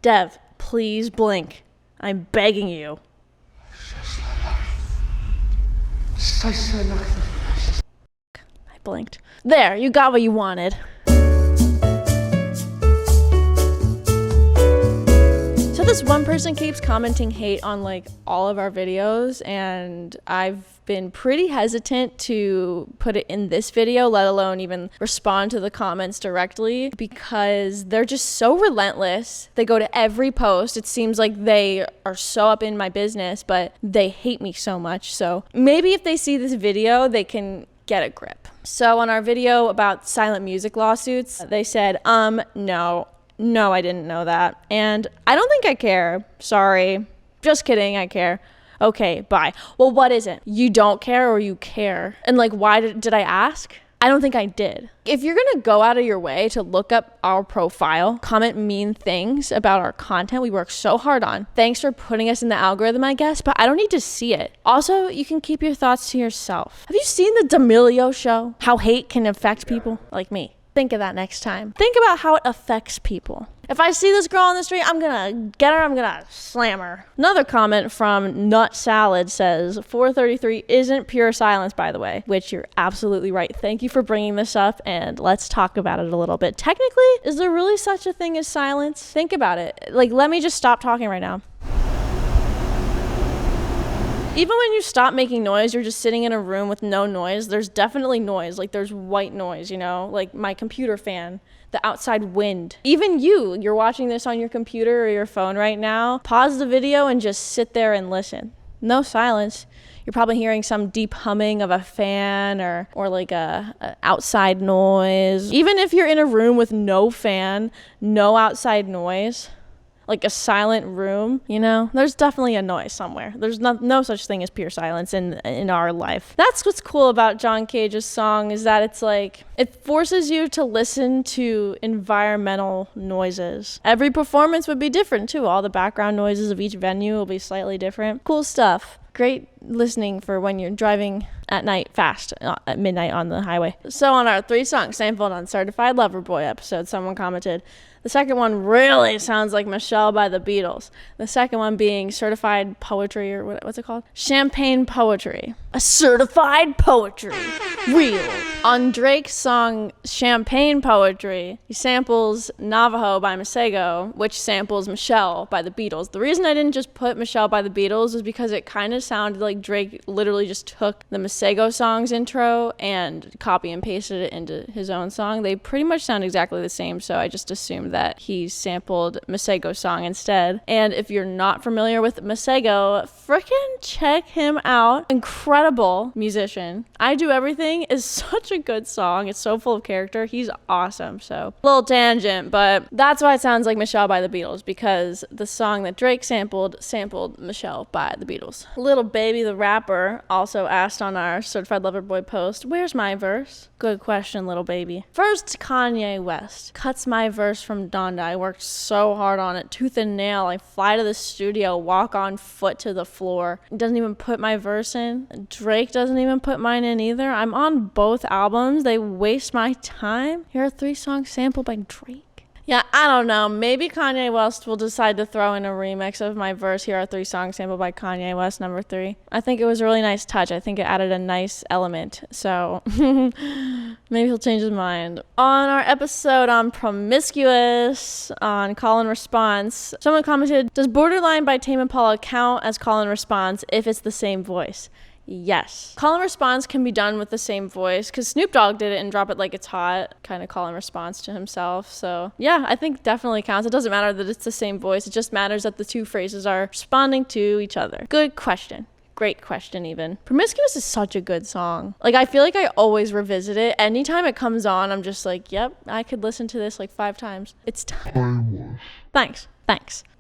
Dev, please blink. I'm begging you. I blinked. There, you got what you wanted. So this one person keeps commenting hate on like all of our videos, and I've been pretty hesitant to put it in this video, let alone even respond to the comments directly, because they're just so relentless. They go to every post. It seems like they are so up in my business, but they hate me so much. So maybe if they see this video, they can get a grip. So on our video about silent music lawsuits, they said, no, I didn't know that. And I don't think I care. Sorry. Just kidding, I care. Okay, bye. Well, what is it? You don't care or you care? And like, why did I ask? I don't think I did. If you're gonna go out of your way to look up our profile, comment mean things about our content we work so hard on, thanks for putting us in the algorithm, I guess, but I don't need to see it. Also, you can keep your thoughts to yourself. Have you seen the D'Amelio show? How hate can affect people like me. Think of that next time. Think about how it affects people. If I see this girl on the street, I'm gonna get her, I'm gonna slam her. Another comment from Nut Salad says, 433 isn't pure silence, by the way, which you're absolutely right. Thank you for bringing this up, and let's talk about it a little bit. Technically, is there really such a thing as silence? Think about it. Like, let me just stop talking right now. Even when you stop making noise, you're just sitting in a room with no noise. There's definitely noise. Like, there's white noise, you know? Like my computer fan, the outside wind. Even you're watching this on your computer or your phone right now. Pause the video and just sit there and listen. No silence. You're probably hearing some deep humming of a fan or like a outside noise. Even if you're in a room with no fan, no outside noise, like a silent room, you know, there's definitely a noise somewhere. There's no such thing as pure silence in our life. That's what's cool about John Cage's song, is that it's like, it forces you to listen to environmental noises. Every performance would be different too. All the background noises of each venue will be slightly different. Cool stuff. Great listening for when you're driving at night fast at midnight on the highway. So on our 3 songs sampled on Certified Lover Boy episode, someone commented, the second one really sounds like Michelle by the Beatles. The second one being Certified Poetry, or what's it called? Champagne Poetry. A certified poetry. Real. On Drake's song Champagne Poetry, he samples Navajo by Masego, which samples Michelle by the Beatles. The reason I didn't just put Michelle by the Beatles is because it kind of sounded like Drake literally just took the Masego song's intro and copy and pasted it into his own song. They pretty much sound exactly the same, so I just assumed that he sampled Masego's song instead. And if you're not familiar with Masego, frickin' check him out. Incredible musician. I Do Everything is such a good song. It's so full of character. He's awesome. So, little tangent, but that's why it sounds like Michelle by the Beatles, because the song that Drake sampled Michelle by the Beatles. Little Baby the rapper also asked on our Certified Lover Boy post, where's my verse? Good question, Little Baby. First, Kanye West cuts my verse from Donda. I worked so hard on it, tooth and nail. I fly to the studio, walk on foot to the floor. He doesn't even put my verse in. Drake doesn't even put mine in either. I'm on both albums. They waste my time. Here are 3 songs sampled by Drake. Yeah, I don't know. Maybe Kanye West will decide to throw in a remix of my verse. Here are 3 songs sampled by Kanye West, number 3. I think it was a really nice touch. I think it added a nice element. So maybe he'll change his mind. On our episode on Promiscuous, on Call and Response, someone commented, does Borderline by Tame Impala count as call and response if it's the same voice? Yes. Call and response can be done with the same voice, because Snoop Dogg did it and Drop It Like It's Hot, kind of call and response to himself. So yeah, I think definitely counts. It doesn't matter that it's the same voice. It just matters that the 2 phrases are responding to each other. Good question. Great question even. Promiscuous is such a good song. Like, I feel like I always revisit it. Anytime it comes on, I'm just like, yep, I could listen to this like 5 times. It's timeless. Thanks.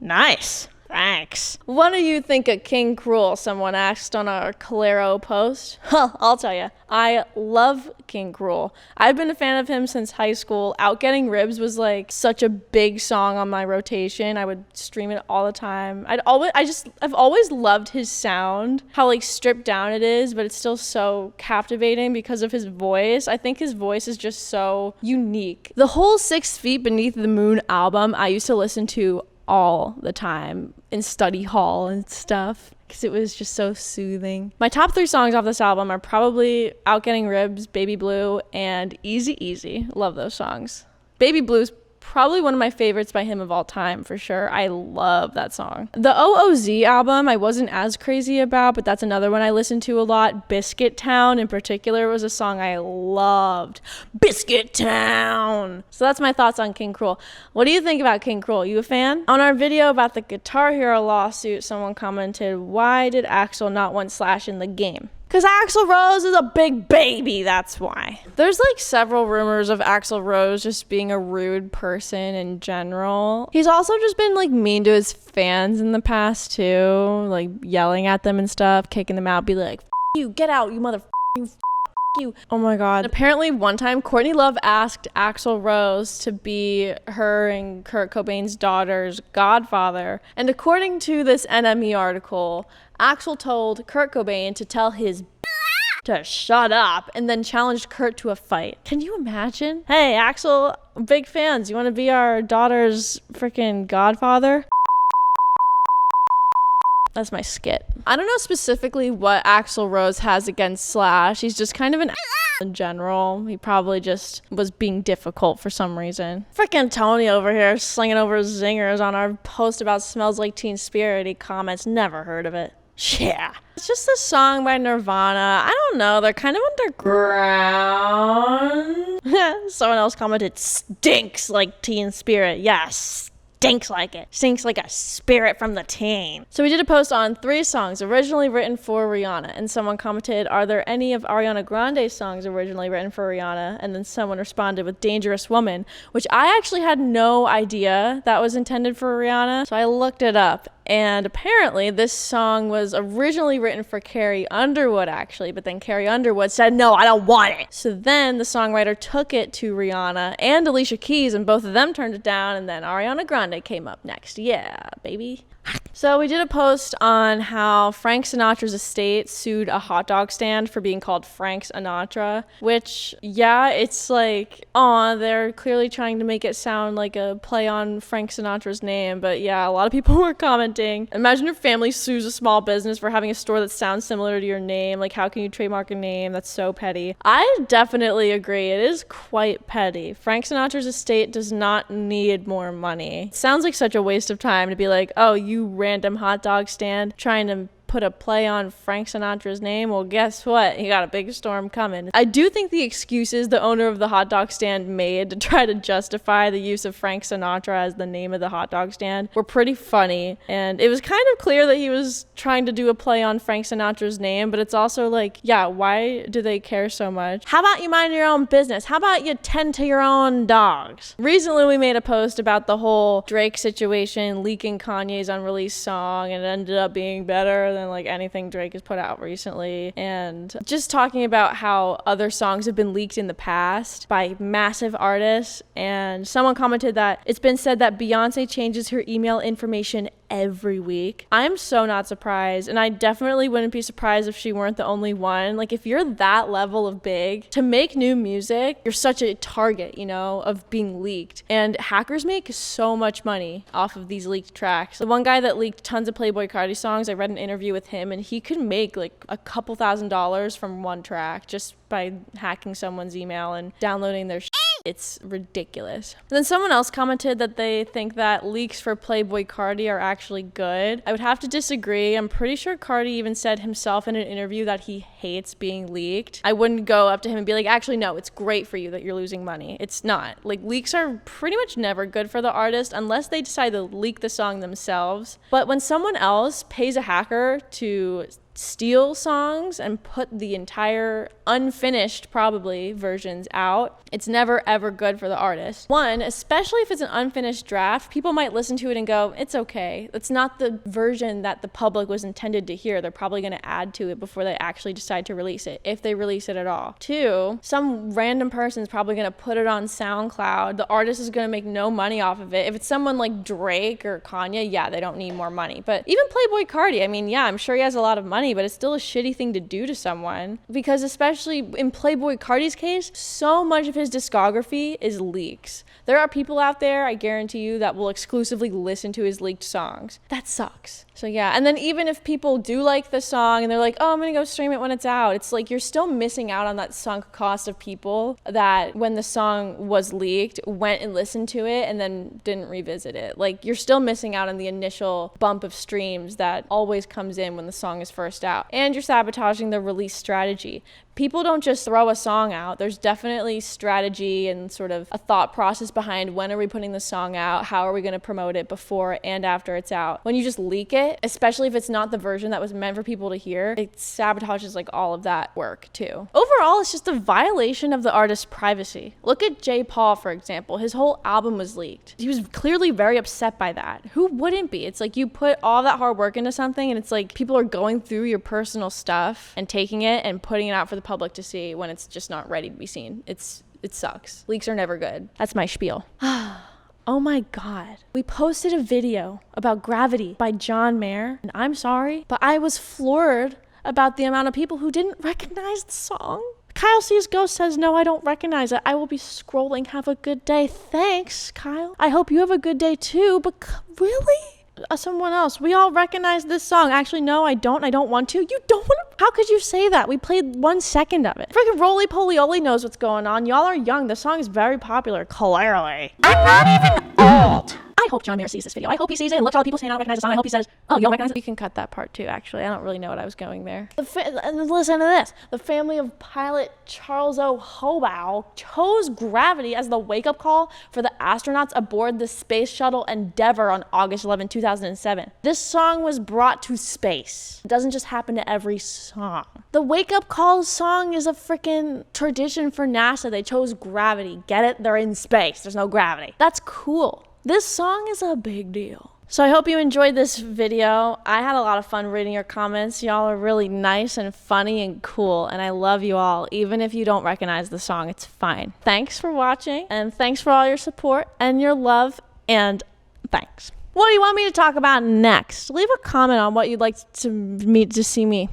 Nice. Thanks. What do you think of King Cruel? Someone asked on our Calero post. I'll tell you. I love King Cruel. I've been a fan of him since high school. Out Getting Ribs was like such a big song on my rotation. I would stream it all the time. I've always loved his sound. How like stripped down it is, but it's still so captivating because of his voice. I think his voice is just so unique. The whole 6 Feet Beneath the Moon album I used to listen to all the time in study hall and stuff because it was just so soothing. My top 3 songs off this album are probably Out Getting Ribs, Baby Blue, and Easy Easy. Love those songs. Baby Blue's probably one of my favorites by him of all time, for sure. I love that song. The OOZ album I wasn't as crazy about, but that's another one I listened to a lot. Biscuit Town in particular was a song I loved. Biscuit Town! So that's my thoughts on King Cruel. What do you think about King Cruel? You a fan? On our video about the Guitar Hero lawsuit, someone commented, why did Axl not want Slash in the game? Because Axl Rose is a big baby, that's why. There's like several rumors of Axl Rose just being a rude person in general. He's also just been like mean to his fans in the past too, like yelling at them and stuff, kicking them out, be like, F you, get out, you mother you. Oh my god. And apparently one time Courtney Love asked Axl Rose to be her and Kurt Cobain's daughter's godfather. And according to this NME article, Axl told Kurt Cobain to tell his to shut up and then challenged Kurt to a fight. Can you imagine? Hey, Axl, big fans. You want to be our daughter's freaking godfather? That's my skit. I don't know specifically what Axl Rose has against Slash. He's just kind of an in general. He probably just was being difficult for some reason. Freaking Tony over here slinging over zingers on our post about Smells Like Teen Spirit. He comments, never heard of it. Yeah. It's just a song by Nirvana. I don't know. They're kind of underground. Someone else commented, stinks like Teen Spirit. Yes. Stinks like it. Stinks like a spirit from the teen. So we did a post on 3 songs originally written for Rihanna, and someone commented, are there any of Ariana Grande's songs originally written for Rihanna? And then someone responded with Dangerous Woman, which I actually had no idea that was intended for Rihanna, so I looked it up. And apparently this song was originally written for Carrie Underwood, actually, but then Carrie Underwood said, no, I don't want it. So then the songwriter took it to Rihanna and Alicia Keys, and both of them turned it down, and then Ariana Grande came up next. Yeah, baby. So we did a post on how Frank Sinatra's estate sued a hot dog stand for being called Frank Sinatra, which, yeah, it's like, aw, they're clearly trying to make it sound like a play on Frank Sinatra's name, but yeah, a lot of people were commenting. Imagine your family sues a small business for having a store that sounds similar to your name. Like, how can you trademark a name? That's so petty. I definitely agree. It is quite petty. Frank Sinatra's estate does not need more money. It sounds like such a waste of time to be like, oh, you random hot dog stand trying to put a play on Frank Sinatra's name. Well, guess what? He got a big storm coming. I do think the excuses the owner of the hot dog stand made to try to justify the use of Frank Sinatra as the name of the hot dog stand were pretty funny. And it was kind of clear that he was trying to do a play on Frank Sinatra's name, but it's also like, yeah, why do they care so much? How about you mind your own business? How about you tend to your own dogs? Recently, we made a post about the whole Drake situation, leaking Kanye's unreleased song, and it ended up being better than like anything Drake has put out recently, and just talking about how other songs have been leaked in the past by massive artists. And someone commented that it's been said that Beyonce changes her email information every week. I'm so not surprised, and I definitely wouldn't be surprised if she weren't the only one. Like, if you're that level of big, to make new music, you're such a target, you know, of being leaked. And hackers make so much money off of these leaked tracks. The one guy that leaked tons of Playboi Carti songs, I read an interview with him, and he could make like a couple $1,000s from one track just by hacking someone's email and downloading their It's ridiculous. And then someone else commented that they think that leaks for Playboi Carti are actually good. I would have to disagree. I'm pretty sure Carti even said himself in an interview that he hates being leaked. I wouldn't go up to him and be like, actually, no, it's great for you that you're losing money. It's not. Like, leaks are pretty much never good for the artist unless they decide to leak the song themselves. But when someone else pays a hacker to steal songs and put the entire unfinished probably versions out, it's never ever good for the artist. One, especially if it's an unfinished draft, people might listen to it and go, it's okay. It's not the version that the public was intended to hear. They're probably going to add to it before they actually decide to release it, if they release it at all. Two, some random person is probably going to put it on SoundCloud. The artist is going to make no money off of it. If it's someone like Drake or Kanye, yeah, they don't need more money. But even Playboi Carti, I mean, yeah, I'm sure he has a lot of money, funny, but it's still a shitty thing to do to someone. Because especially in Playboi Carti's case, so much of his discography is leaks. There are people out there, I guarantee you, that will exclusively listen to his leaked songs. That sucks. So yeah, and then even if people do like the song and they're like, oh, I'm gonna go stream it when it's out, it's like you're still missing out on that sunk cost of people that when the song was leaked went and listened to it and then didn't revisit it. Like, you're still missing out on the initial bump of streams that always comes in when the song is first out. And you're sabotaging the release strategy. People don't just throw a song out. There's definitely strategy and sort of a thought process behind when are we putting the song out, how are we going to promote it before and after it's out. When you just leak it, especially if it's not the version that was meant for people to hear, it sabotages like all of that work too. Overall, it's just a violation of the artist's privacy. Look at J. Paul, for example. His whole album was leaked. He was clearly very upset by that. Who wouldn't be? It's like you put all that hard work into something and it's like people are going through your personal stuff and taking it and putting it out for the public to see when it's just not ready to be seen. It sucks. Leaks are never good. That's my spiel. Oh my God. We posted a video about Gravity by John Mayer, and I'm sorry, but I was floored about the amount of people who didn't recognize the song. Kyle Sees Ghost says, no, I don't recognize it. I will be scrolling. Have a good day. Thanks, Kyle. I hope you have a good day too, but really? Someone else. We all recognize this song. Actually, no, I don't. I don't want to. You don't want to? How could you say that? We played 1 second of it. Freaking Roly Poly Oly knows what's going on. Y'all are young. The song is very popular. Clearly. I'm not even old. I hope John Mayer sees this video. I hope he sees it and looks at all the people saying I don't recognize the song. I hope he says, oh, you don't recognize it? You can cut that part too, actually. I don't really know what I was going there. Listen to this. The family of pilot Charles O. Hobaugh chose Gravity as the wake-up call for the astronauts aboard the space shuttle Endeavour on August 11, 2007. This song was brought to space. It doesn't just happen to every song. The wake-up call song is a freaking tradition for NASA. They chose Gravity. Get it? They're in space. There's no gravity. That's cool. This song is a big deal. So I hope you enjoyed this video. I had a lot of fun reading your comments. Y'all are really nice and funny and cool, and I love you all. Even if you don't recognize the song, it's fine. Thanks for watching, and thanks for all your support and your love, and thanks. What do you want me to talk about next? Leave a comment on what you'd like to see me